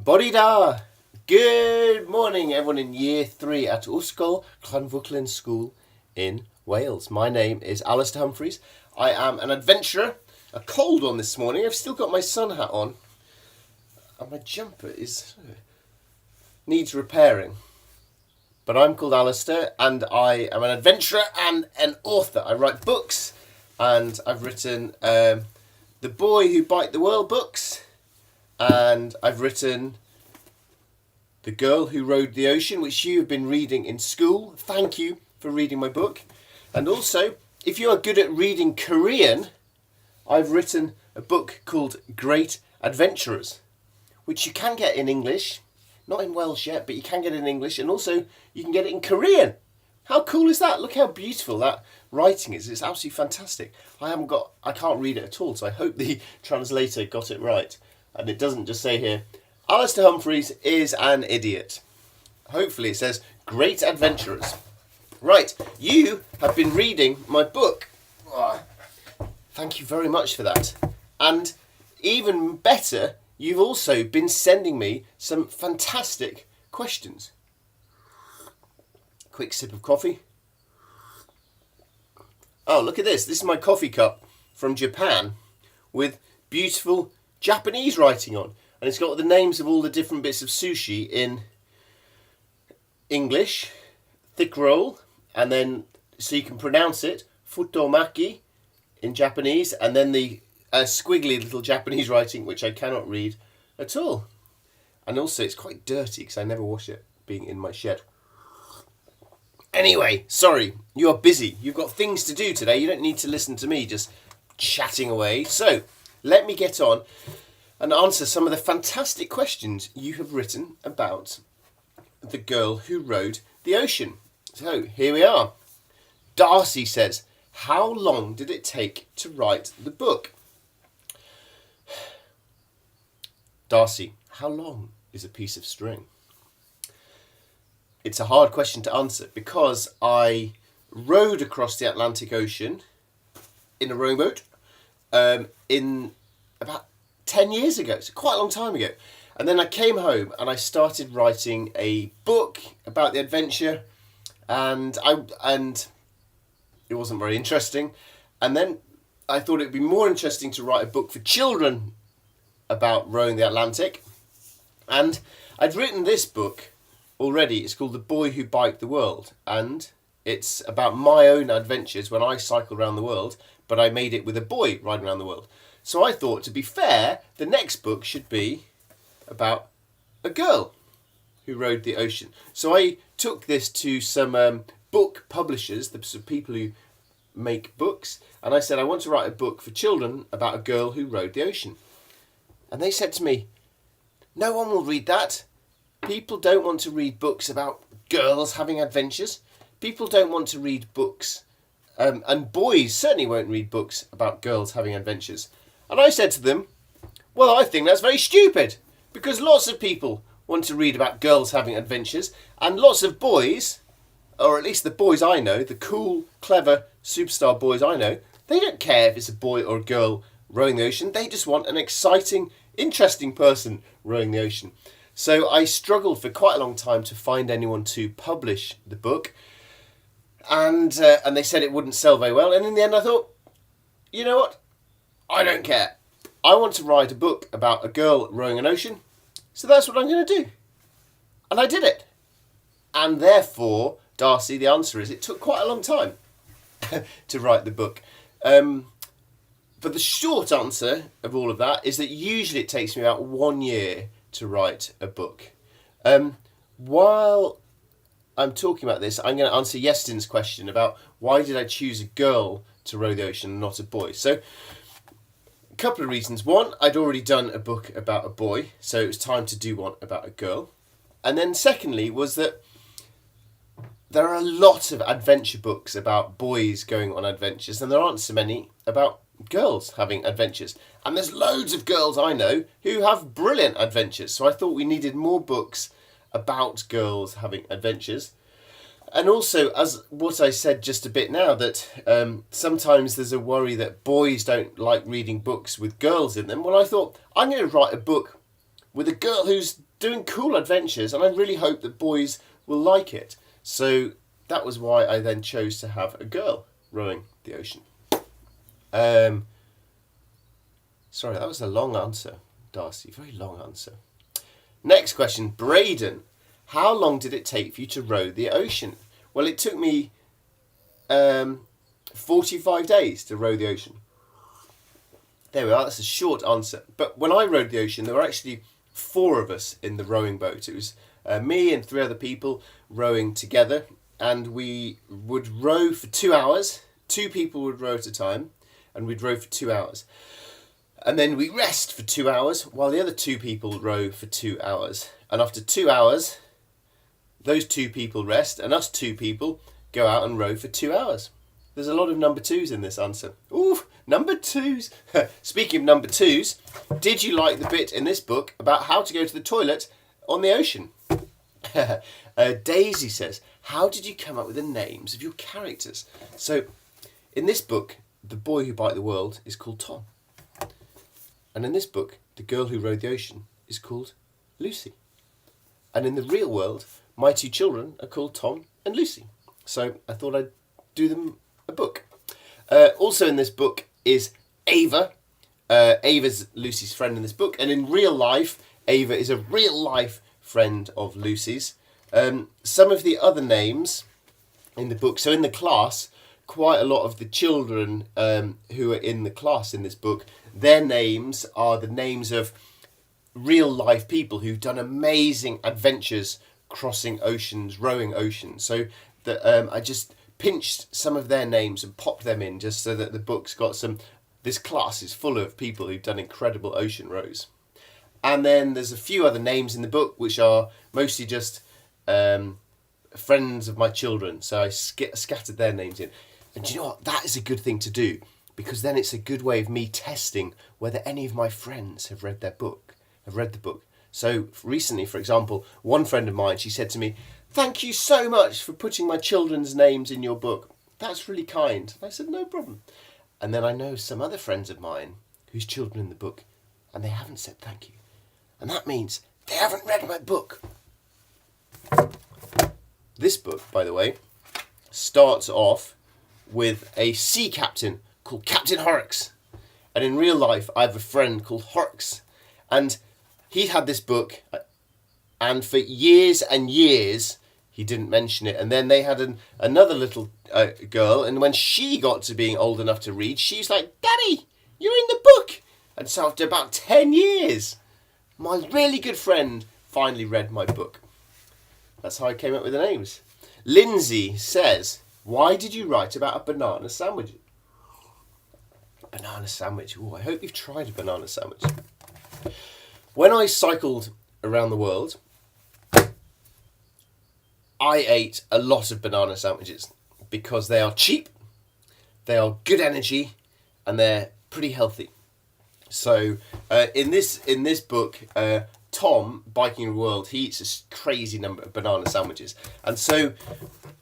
Bodida! Good morning, everyone in Year 3 at Ysgol Llanfyllin School in Wales. My name is Alistair Humphreys. I am an adventurer. A cold one this morning. I've still got my sun hat on. And my jumper needs repairing. But I'm called Alistair, and I am an adventurer and an author. I write books, and I've written The Boy Who Bite the World books, and I've written The Girl Who Rode the Ocean, which you have been reading in school. Thank you for reading my book. And also, if you are good at reading Korean, I've written a book called Great Adventurers, which you can get in English. Not in Welsh yet, but you can get it in English, and also you can get it in Korean. How cool is that? Look how beautiful that writing is. It's absolutely fantastic. I can't read it at all, so I hope the translator got it right. And it doesn't just say here, Alistair Humphreys is an idiot. Hopefully it says Great Adventurers. Right, you have been reading my book. Thank you very much for that. And even better, you've also been sending me some fantastic questions. Quick sip of coffee. Oh, look at this. This is my coffee cup from Japan with beautiful Japanese writing on. And it's got the names of all the different bits of sushi in English, thick roll, and then so you can pronounce it, futomaki in Japanese, and then the squiggly little Japanese writing, which I cannot read at all. And also it's quite dirty because I never wash it, being in my shed. Anyway, sorry, you are busy. You've got things to do today. You don't need to listen to me just chatting away. So, let me get on and answer some of the fantastic questions you have written about the girl who rode the ocean. So, here we are. Darcy says, how long did it take to write the book? Darcy, how long is a piece of string? It's a hard question to answer because I rowed across the Atlantic Ocean in a rowboat in about 10 years ago, so quite a long time ago. And then I came home and I started writing a book about the adventure, and it wasn't very interesting. And then I thought it would be more interesting to write a book for children about rowing the Atlantic. And I'd written this book already. It's called The Boy Who Bite the World, and it's about my own adventures when I cycled around the world, but I made it with a boy riding around the world. So I thought, to be fair, the next book should be about a girl who rode the ocean. So I took this to some book publishers, the people who make books, and I said, I want to write a book for children about a girl who rode the ocean. And they said to me, no one will read that. People don't want to read books about girls having adventures. People don't want to read books, and boys certainly won't read books about girls having adventures. And I said to them, well, I think that's very stupid, because lots of people want to read about girls having adventures, and lots of boys, or at least the boys I know, the cool, clever, superstar boys I know, they don't care if it's a boy or a girl rowing the ocean. They just want an exciting, interesting person rowing the ocean. So I struggled for quite a long time to find anyone to publish the book, and they said it wouldn't sell very well. And in the end I thought, you know what? I don't care. I want to write a book about a girl rowing an ocean, so that's what I'm going to do. And I did it. And therefore, Darcy, the answer is it took quite a long time to write the book. But the short answer of all of that is that usually it takes me about 1 year to write a book. While I'm talking about this, I'm going to answer Yestin's question about why did I choose a girl to row the ocean and not a boy. So, a couple of reasons. One, I'd already done a book about a boy, so it was time to do one about a girl. And then secondly was that there are a lot of adventure books about boys going on adventures, and there aren't so many about girls having adventures. And there's loads of girls I know who have brilliant adventures, so I thought we needed more books about girls having adventures. And also, as what I said just a bit now, that sometimes there's a worry that boys don't like reading books with girls in them. Well, I thought, I'm going to write a book with a girl who's doing cool adventures, and I really hope that boys will like it. So that was why I then chose to have a girl rowing the ocean. Sorry, that was a long answer, Darcy. Very long answer. Next question, Braden. How long did it take for you to row the ocean? Well, it took me 45 days to row the ocean. There we are, that's a short answer. But when I rowed the ocean, there were actually 4 of us in the rowing boat. It was me and 3 other people rowing together, and we would row for 2 hours. 2 people would row at a time, and we'd row for 2 hours. And then we rest for 2 hours while the other 2 people row for 2 hours. And after 2 hours, those 2 people rest, and us 2 people go out and row for 2 hours. There's a lot of number 2s in this answer. Ooh, number 2s. Speaking of number 2s, did you like the bit in this book about how to go to the toilet on the ocean? Daisy says, how did you come up with the names of your characters? So, in this book, the boy who biked the world is called Tom. And in this book, the girl who rowed the ocean is called Lucy. And in the real world, my 2 children are called Tom and Lucy. So I thought I'd do them a book. Also in this book is Ava. Ava's Lucy's friend in this book. And in real life, Ava is a real life friend of Lucy's. Some of the other names in the book. So in the class, quite a lot of the children who are in the class in this book, their names are the names of real life people who've done amazing adventures crossing oceans, rowing oceans. So that I just pinched some of their names and popped them in just so that the book's got some... This class is full of people who've done incredible ocean rows. And then there's a few other names in the book which are mostly just friends of my children. So I scattered their names in. And do you know what? That is a good thing to do, because then it's a good way of me testing whether any of my friends have read the book. So recently, for example, one friend of mine, she said to me, "Thank you so much for putting my children's names in your book. That's really kind." I said, "No problem." And then I know some other friends of mine whose children in the book, and they haven't said thank you. And that means they haven't read my book. This book, by the way, starts off with a sea captain called Captain Horrocks. And in real life, I have a friend called Horrocks. And he had this book, and for years and years, he didn't mention it. And then they had another little girl, and when she got to being old enough to read, she's like, "Daddy, you're in the book." And so after about 10 years, my really good friend finally read my book. That's how I came up with the names. Lindsay says, why did you write about a banana sandwich? A banana sandwich. Ooh, I hope you've tried a banana sandwich. When I cycled around the world, I ate a lot of banana sandwiches because they are cheap, they are good energy, and they're pretty healthy. So in this book, Tom, biking the world, he eats a crazy number of banana sandwiches. And so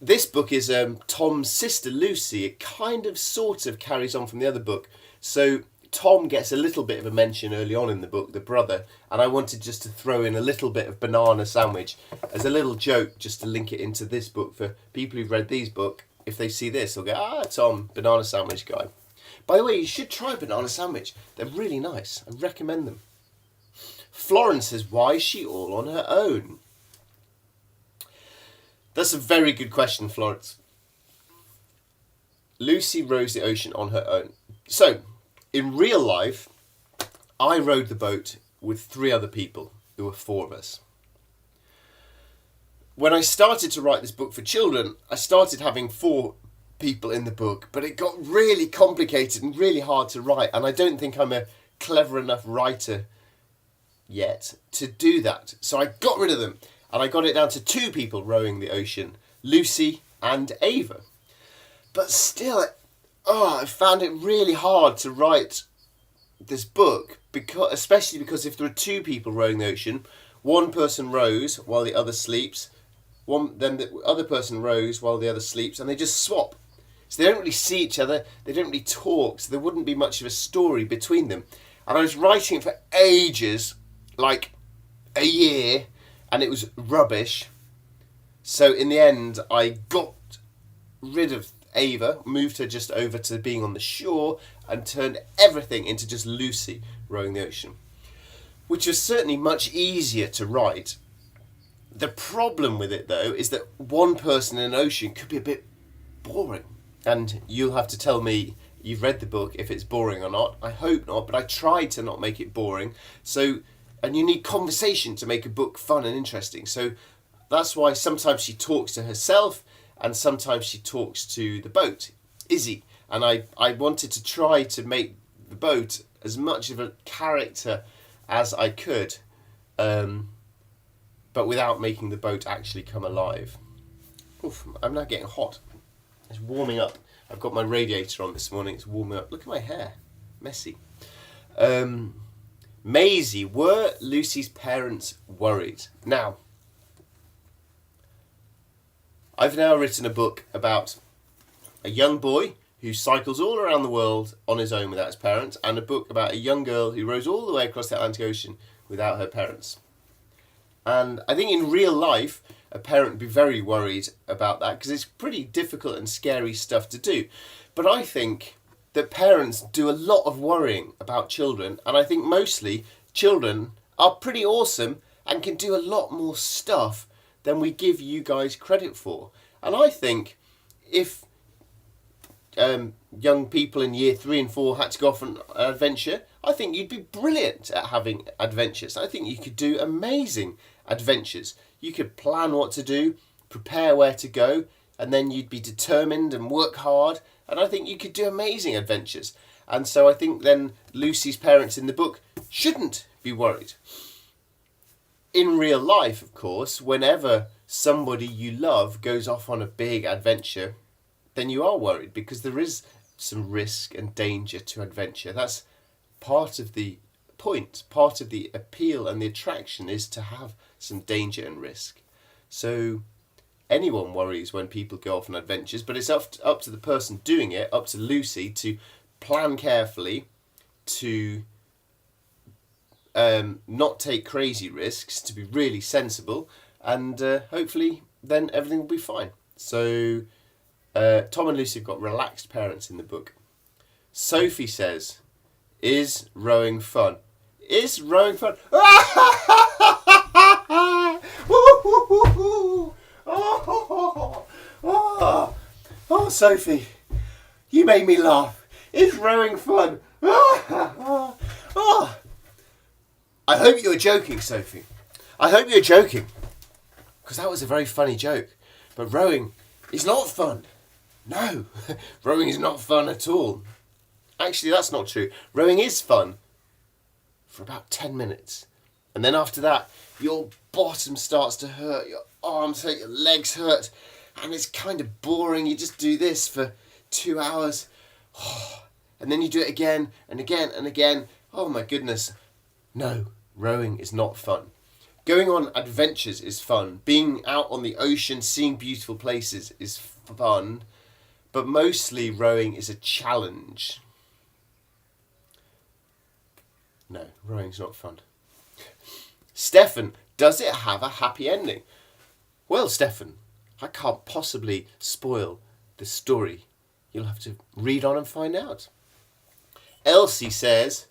this book is Tom's sister Lucy. It kind of sort of carries on from the other book. So Tom gets a little bit of a mention early on in the book, the brother, and I wanted just to throw in a little bit of banana sandwich as a little joke just to link it into this book for people who've read these books. If they see this, they'll go, Tom, banana sandwich guy. By the way, you should try banana sandwich. They're really nice. I recommend them. Florence says, why is she all on her own? That's a very good question, Florence. Lucy rows the ocean on her own. So, in real life, I rowed the boat with 3 other people. There were 4 of us. When I started to write this book for children, I started having 4 people in the book, but it got really complicated and really hard to write, and I don't think I'm a clever enough writer yet to do that. So I got rid of them, and I got it down to 2 people rowing the ocean, Lucy and Ava. But still, I found it really hard to write this book, especially because if there are 2 people rowing the ocean, one person rows while the other sleeps, then the other person rows while the other sleeps, and they just swap. So they don't really see each other, they don't really talk, so there wouldn't be much of a story between them. And I was writing it for ages, like a year and it was rubbish. So in the end, I got rid of Ava, moved her just over to being on the shore, and turned everything into just Lucy rowing the ocean, which was certainly much easier to write. The problem with it, though, is that one person in an ocean could be a bit boring. And you'll have to tell me you've read the book if it's boring or not. I hope not, but I tried to not make it boring. And you need conversation to make a book fun and interesting. So that's why sometimes she talks to herself and sometimes she talks to the boat, Izzy. And I wanted to try to make the boat as much of a character as I could, but without making the boat actually come alive. Oof, I'm now getting hot. It's warming up. I've got my radiator on this morning. It's warming up. Look at my hair. Messy. Maisie, were Lucy's parents worried? Now, I've now written a book about a young boy who cycles all around the world on his own without his parents, and a book about a young girl who rows all the way across the Atlantic Ocean without her parents. And I think in real life, a parent would be very worried about that because it's pretty difficult and scary stuff to do. But I think that parents do a lot of worrying about children, and I think mostly children are pretty awesome and can do a lot more stuff than we give you guys credit for. And I think if young people in year 3 and 4 had to go off on an adventure, I think you'd be brilliant at having adventures. I think you could do amazing adventures. You could plan what to do, prepare where to go, and then you'd be determined and work hard, and I think you could do amazing adventures. And so I think then Lucy's parents in the book shouldn't be worried. In real life, of course, whenever somebody you love goes off on a big adventure, then you are worried because there is some risk and danger to adventure. That's part of the point, part of the appeal and the attraction is to have some danger and risk. So anyone worries when people go off on adventures, but it's up to the person doing it, up to Lucy, to plan carefully, to not take crazy risks, to be really sensible, and hopefully then everything will be fine. So Tom and Lucy have got relaxed parents in the book. Sophie says, is rowing fun? Is rowing fun? Oh, Sophie, you made me laugh. Is rowing fun? Oh. I hope you were joking, Sophie. I hope you were joking. Because that was a very funny joke. But rowing is not fun. No, rowing is not fun at all. Actually, that's not true. Rowing is fun for about 10 minutes. And then after that, your bottom starts to hurt, your arms hurt, your legs hurt, and it's kind of boring. You just do this for 2 hours. And then you do it again and again and again. Oh my goodness. No, rowing is not fun. Going on adventures is fun. Being out on the ocean, seeing beautiful places is fun. But mostly rowing is a challenge. No, rowing's not fun. Stefan, does it have a happy ending? Well, Stefan, I can't possibly spoil the story. You'll have to read on and find out. Elsie says,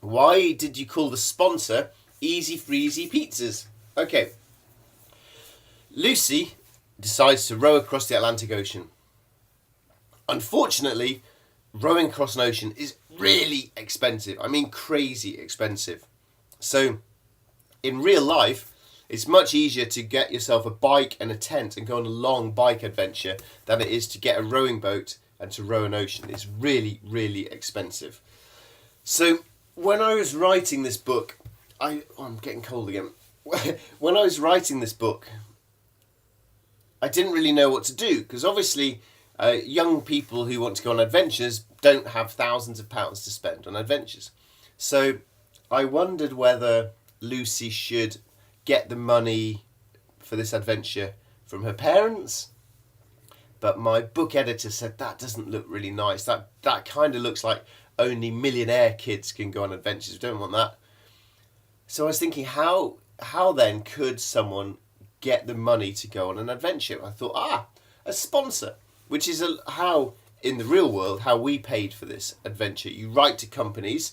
why did you call the sponsor Easy Freezy Pizzas? Okay. Lucy decides to row across the Atlantic Ocean. Unfortunately, rowing across an ocean is really expensive. I mean, crazy expensive. So, in real life, it's much easier to get yourself a bike and a tent and go on a long bike adventure than it is to get a rowing boat and to row an ocean. It's really, really expensive. So, when I was writing this book, I'm getting cold again. When I was writing this book, I didn't really know what to do because obviously young people who want to go on adventures don't have thousands of pounds to spend on adventures. So I wondered whether Lucy should get the money for this adventure from her parents, but my book editor said that doesn't look really nice. That kind of looks like only millionaire kids can go on adventures. We don't want that. So I was thinking, how then could someone get the money to go on an adventure? I thought, a sponsor, which is how in the real world how we paid for this adventure. You write to companies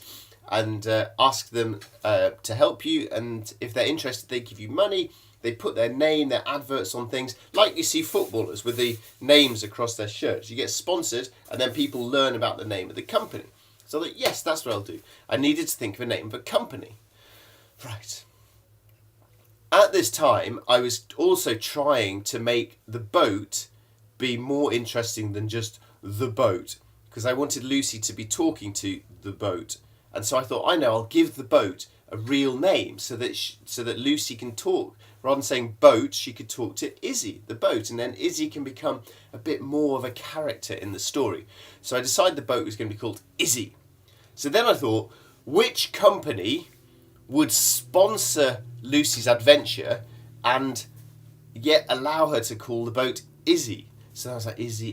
and ask them to help you, and if they're interested, they give you money. They put their name, their adverts on things, like you see footballers with the names across their shirts. You get sponsored, and then people learn about the name of the company. So that, yes, that's what I'll do. I needed to think of a name of a company. Right. At this time, I was also trying to make the boat be more interesting than just the boat, because I wanted Lucy to be talking to the boat. And so I thought, I know, I'll give the boat a real name so that Lucy can talk. Rather than saying boat, she could talk to Izzy, the boat, and then Izzy can become a bit more of a character in the story. So I decided the boat was going to be called Izzy. So then I thought, which company would sponsor Lucy's adventure and yet allow her to call the boat Izzy? So I was like, Izzy,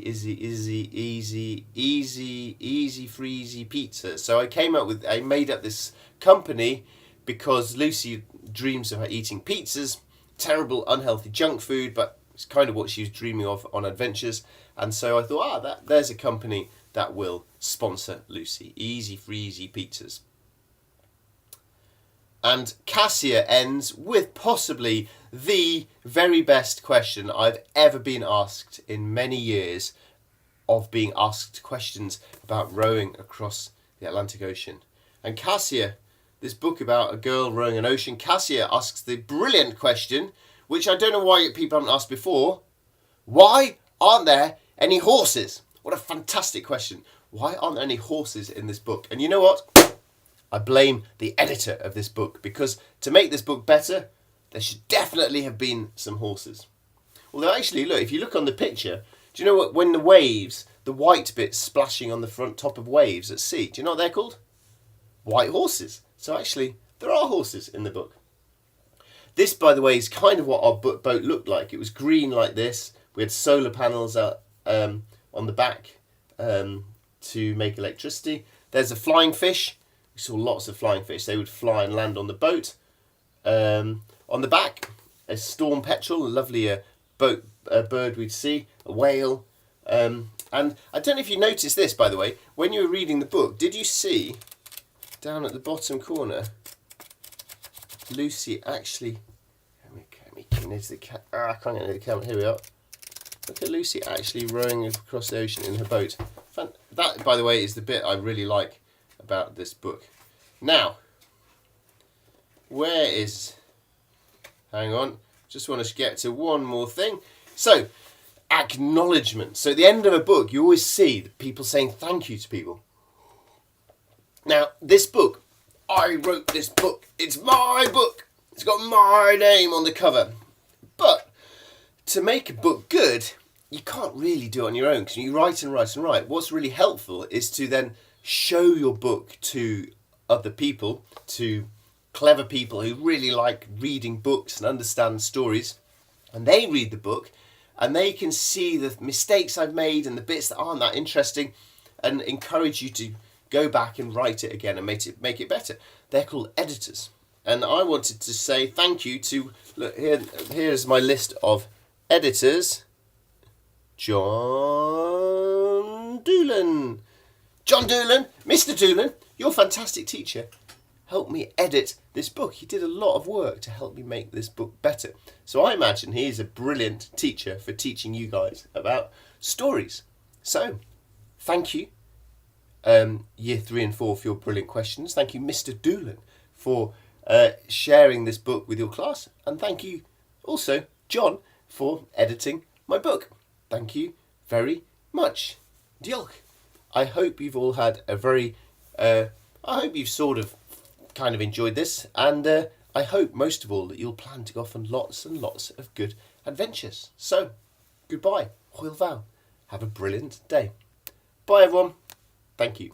easy freezy pizza. So I made up this company because Lucy dreams of her eating pizzas, terrible, unhealthy junk food, but it's kind of what she was dreaming of on adventures. And so I thought, there's a company that will sponsor Lucy. Easy freezy pizzas. And Cassia ends with possibly the very best question I've ever been asked in many years of being asked questions about rowing across the Atlantic Ocean. And Cassia, this book about a girl rowing an ocean, Cassia asks the brilliant question, which I don't know why people haven't asked before. Why aren't there any horses? What a fantastic question. Why aren't there any horses in this book? And you know what? I blame the editor of this book, because to make this book better, there should definitely have been some horses. Although actually, look, if you look on the picture, do you know what, when the waves, the white bits splashing on the front top of waves at sea, do you know what they're called? White horses. So actually, there are horses in the book. This, by the way, is kind of what our boat looked like. It was green like this. We had solar panels on the back to make electricity. There's a flying fish. We saw lots of flying fish. They would fly and land on the boat. On the back, a storm petrel, a lovely bird we'd see, a whale. And I don't know if you noticed this, by the way, when you were reading the book, did you see down at the bottom corner, Lucy actually... I can't get near the camera. Here we are. Look at Lucy actually rowing across the ocean in her boat. That, by the way, is the bit I really like about this book. Now, hang on, just want to get to one more thing. So, acknowledgement. So at the end of a book, you always see people saying thank you to people. Now, this book, I wrote this book. It's my book. It's got my name on the cover. But to make a book good, you can't really do it on your own, because you write and write and write. What's really helpful is to then show your book to other people, to clever people who really like reading books and understand stories, and they read the book and they can see the mistakes I've made and the bits that aren't that interesting, and encourage you to go back and write it again and make it better. They're called editors. And I wanted to say thank you to, look, here's my list of editors. John Doolan, Mr. Doolan, you're a fantastic teacher. Help me edit this book. He did a lot of work to help me make this book better. So I imagine he is a brilliant teacher for teaching you guys about stories. So, thank you, Year 3 and 4, for your brilliant questions. Thank you, Mr. Doolan, for sharing this book with your class. And thank you also, John, for editing my book. Thank you very much. Diolch. I hope you've all had a very... I hope you've sort of kind of enjoyed this, and I hope most of all that you'll plan to go off on lots and lots of good adventures. So, goodbye. Hwyl fawr. Have a brilliant day. Bye everyone. Thank you.